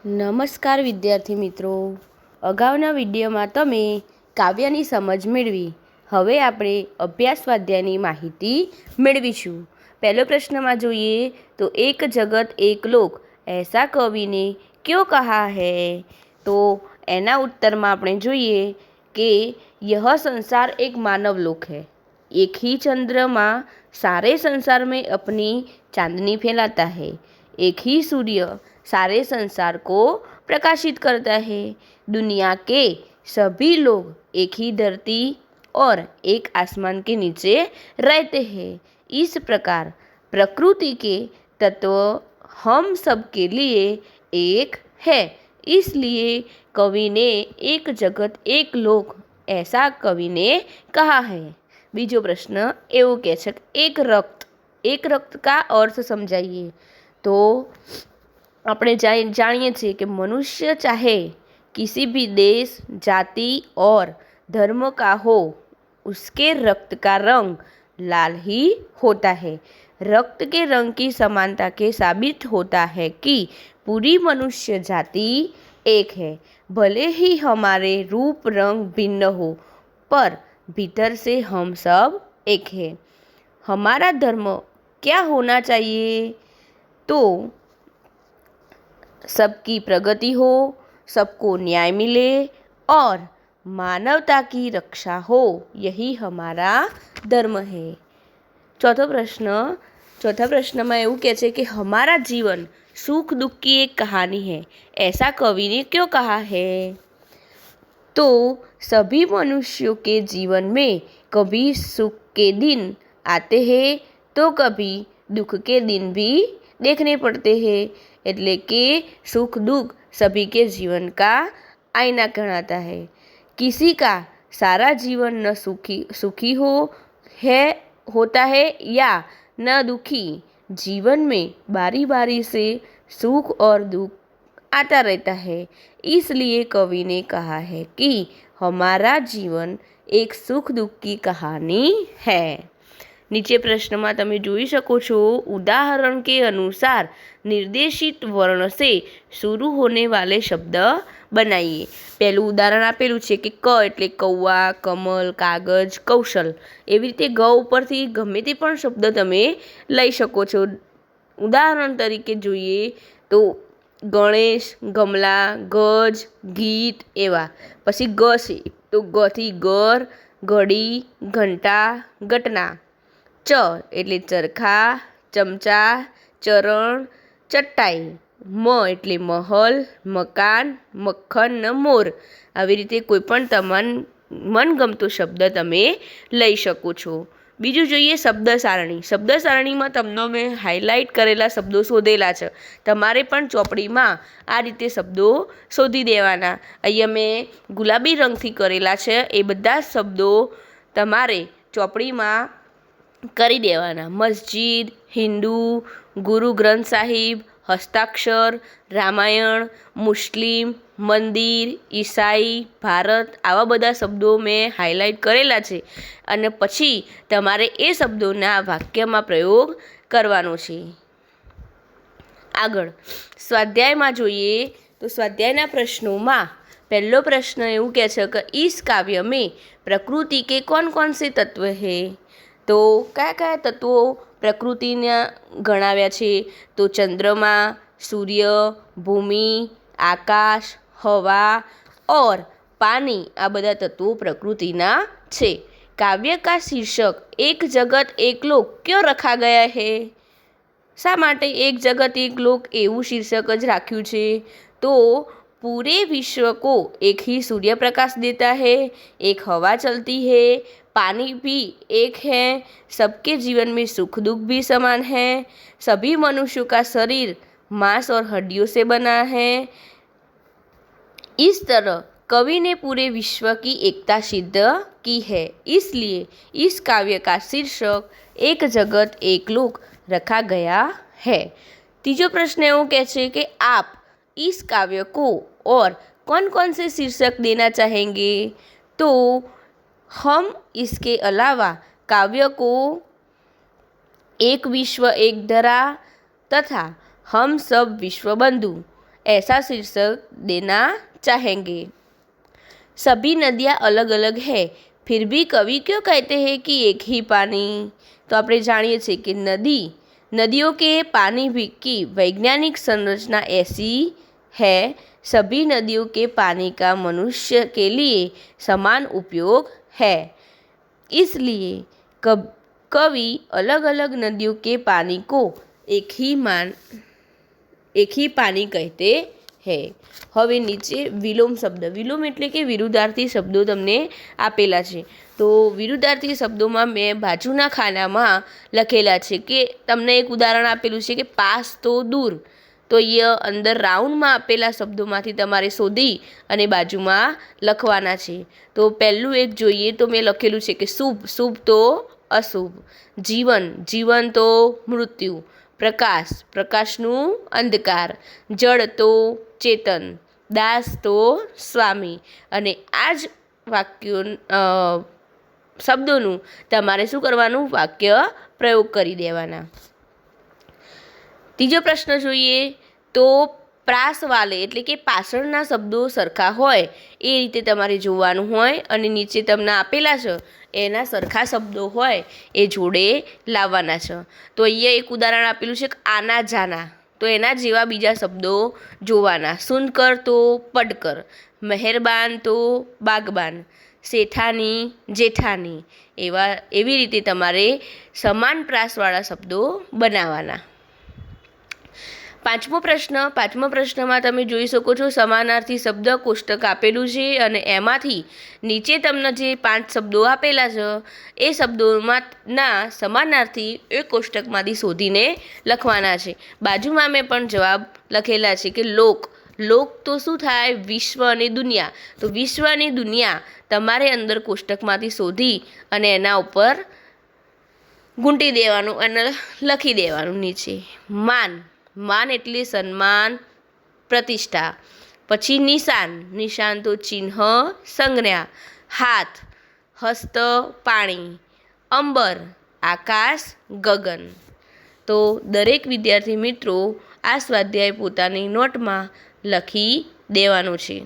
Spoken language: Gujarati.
નમસ્કાર વિદ્યાર્થી મિત્રો, અગાઉના વિડીયોમાં તમે કાવ્યની સમજ મેળવી. હવે આપણે અભ્યાસ સ્વાધ્યાયની માહિતી મેળવીશું. પહેલો પ્રશ્નમાં જોઈએ તો એક જગત એક લોક ऐसा कवि ने क्यों कहा है? તો એના ઉત્તરમાં આપણે જોઈએ કે यह संसार एक मानव लोक है, एक ही चंद्रमा सारे संसार में अपनी चांदनी फैलाता है, एक ही सूर्य सारे संसार को प्रकाशित करता है, दुनिया के सभी लोग एक ही धरती और एक आसमान के नीचे रहते हैं. इस प्रकार प्रकृति के तत्व हम सब के लिए एक है, इसलिए कवि ने एक जगत एक लोक ऐसा कवि ने कहा है. बीजो प्रश्न एवं कह छे एक रक्त का अर्थ समझाइए. तो આપણે जानिए छे कि मनुष्य चाहे किसी भी देश, जाति और धर्म का हो, उसके रक्त का रंग लाल ही होता है. रक्त के रंग की समानता के साबित होता है कि पूरी मनुष्य जाति एक है. भले ही हमारे रूप रंग भिन्न हो, पर भीतर से हम सब एक है. हमारा धर्म क्या होना चाहिए? तो सबकी प्रगति हो, सबको न्याय मिले और मानवता की रक्षा हो, यही हमारा धर्म है. चौथा प्रश्न में એવું કહે છે કે हमारा जीवन सुख दुख की एक कहानी है, ऐसा कवि ने क्यों कहा है? तो सभी मनुष्यों के जीवन में कभी सुख के दिन आते हैं तो कभी दुख के दिन भी देखने पड़ते हैं. એટલે કે सुख दुख सभी के जीवन का आईना कहलाता है. किसी का सारा जीवन न सुखी होता है या न दुखी. जीवन में बारी बारी से सुख और दुख आता रहता है. इसलिए कवि ने कहा है कि हमारा जीवन एक सुख दुख की कहानी है. नीचे प्रश्न में तमे जोई शको छो, उदाहरण के अनुसार निर्देशित वर्ण से शुरू होने वाले शब्द बनाइए. पहलू उदाहरण आपेलू छे कि क एटले कौवा, कमल, कागज, कौशल. एवी रीते ग उपरथी गमे ते पण शब्द तमे लई शको छो. उदाहरण तरीके जोईए तो गणेश, गमला, गज, गीत एवा. पछी ग छे तो ग थी घर, घड़ी, घंटा, घटना. च एटले चरखा, चमचा, चरण, चट्टाई. म एटले महल, मकान, मक्खन न मोर. આવી રીતે કોઈ પણ મનગમતો શબ્દ તમે લઈ શકો છો. બીજું જોઈએ શબ્દ સારણી. શબ્દ સારણીમાં તમને મેં હાઇલાઇટ કરેલા શબ્દો શોધેલા છે. તમારે પણ ચોપડીમાં આ રીતે શબ્દો શોધી દેવાના. અહીંયા મેં ગુલાબી રંગથી કરેલા છે. એ બધા શબ્દો તમારે ચોપડીમાં કરી દેવાના. મસ્જિદ, હિન્દુ, ગુરુ ગ્રંથ સાહિબ, હસ્તાક્ષર, રામાયણ, મુસ્લિમ, મંદિર, ઈસાઈ, ભારત, આવા બધા શબ્દો મેં હાઇલાઇટ કરેલા છે. અને પછી તમારે એ શબ્દોના વાક્યમાં પ્રયોગ કરવાનો છે. આગળ સ્વાધ્યાયમાં જોઈએ તો સ્વાધ્યાયના પ્રશ્નોમાં પહેલો પ્રશ્ન એવું કહે છે કે इस काव्य में प्रकृति के कौन कौन से तत्व है? તો કયા કયા તત્વો પ્રકૃતિના ગણાવ્યા છે? તો ચંદ્રમા, સૂર્ય, ભૂમિ, આકાશ, હવા और पानी, આ બધા તત્વો પ્રકૃતિના છે. કાવ્ય का शीर्षक एक जगत एक लोक क्यों रखा गया है? શા માટે એક જગત એક લોક એવું શીર્ષક જ રાખ્યું છે? તો पूरे विश्व को एक ही सूर्य प्रकाश देता है, एक हवा चलती है, पानी भी एक है, सबके जीवन में सुख दुख भी समान है, सभी मनुष्यों का शरीर मांस और हड्डियों से बना है. इस तरह कवि ने पूरे विश्व की एकता सिद्ध की है, इसलिए इस काव्य का शीर्षक एक जगत एक लोक रखा गया है. तीजो प्रश्न एवं कहे कि आप इस काव्य को और कौन कौन से शीर्षक देना चाहेंगे? तो हम इसके अलावा काव्य को एक विश्व एक धरा तथा हम सब विश्व बंधु ऐसा शीर्षक देना चाहेंगे। सभी नदियाँ अलग अलग है, फिर भी कवि क्यों कहते हैं कि एक ही पानी? तो આપણે જાણીએ છીએ કે नदियों के पानी भी की वैज्ञानिक संरचना ऐसी है, सभी नदियों के पानी का मनुष्य के लिए समान उपयोग है, इसलिए कवि अलग अलग नदियों के पानी को एक ही पानी कहते हैं। હવે નીચે વિલોમ શબ્દ, વિલોમ એટલે કે વિરુદ્ધાર્થી શબ્દો તમને આપેલા છે। તો વિરુદ્ધાર્થી શબ્દોમાં મેં બાજુના ખાનામાં લખેલા છે કે તમને એક ઉદાહરણ આપેલું છે કે પાસ તો દૂર, તો એ અંદર રાઉન્ડમાં આપેલા શબ્દોમાંથી તમારે શોધી અને બાજુમાં લખવાના છે। તો પહેલું એક જોઈએ તો મેં લખેલું છે કે શુભ, શુભ તો અશુભ, જીવન, જીવન તો મૃત્યુ, પ્રકાશ, પ્રકાશનું અંધકાર, જળ તો ચેતન, દાસ તો સ્વામી। અને આ જ વાક્યો શબ્દોનું તમારે શું કરવાનું? વાક્ય પ્રયોગ કરી દેવાના। ત્રીજો પ્રશ્ન જોઈએ તો પ્રાસવાલે એટલે કે પાછળના શબ્દો સરખા હોય એ રીતે તમારે જોવાનું હોય અને નીચે તમને આપેલા છે એના સરખા શબ્દો હોય એ જોડે લાવવાના છે। તો અહીંયા એક ઉદાહરણ આપેલું છે કે આના જાના, તો એના જેવા બીજા શબ્દો જોવાના। સુનકર તો પડકર, મહેરબાન તો બાગબાન, શેઠાની જેઠાની, એવી રીતે તમારે સમાન પ્રાસવાળા શબ્દો બનાવવાના। પાંચમો પ્રશ્નમાં તમે જોઈ શકો છો સમાનાર્થી શબ્દ કોષ્ટક આપેલું છે અને એમાંથી નીચે તમને જે 5 શબ્દો આપેલા છે એ શબ્દોમાંના સમાનાર્થી એ કોષ્ટકમાંથી શોધીને લખવાના છે। બાજુમાં મેં પણ જવાબ લખેલા છે કે લોક, લોક તો શું થાય? વિશ્વ અને દુનિયા, તો વિશ્વ અને દુનિયા તમારે અંદર કોષ્ટકમાંથી શોધી અને એના ઉપર ગુંટી દેવાનું અને લખી દેવાનું નીચે। માન, માન એટલે સન્માન, પ્રતિષ્ઠા। પછી નિશાન, નિશાન તો ચિહ્ન, સંજ્ઞા। હાથ, હસ્ત પાણી, અંબર આકાશ, ગગન। તો દરેક વિદ્યાર્થી મિત્રો આ સ્વાધ્યાય પોતાની નોટમાં લખી દેવાનું છે।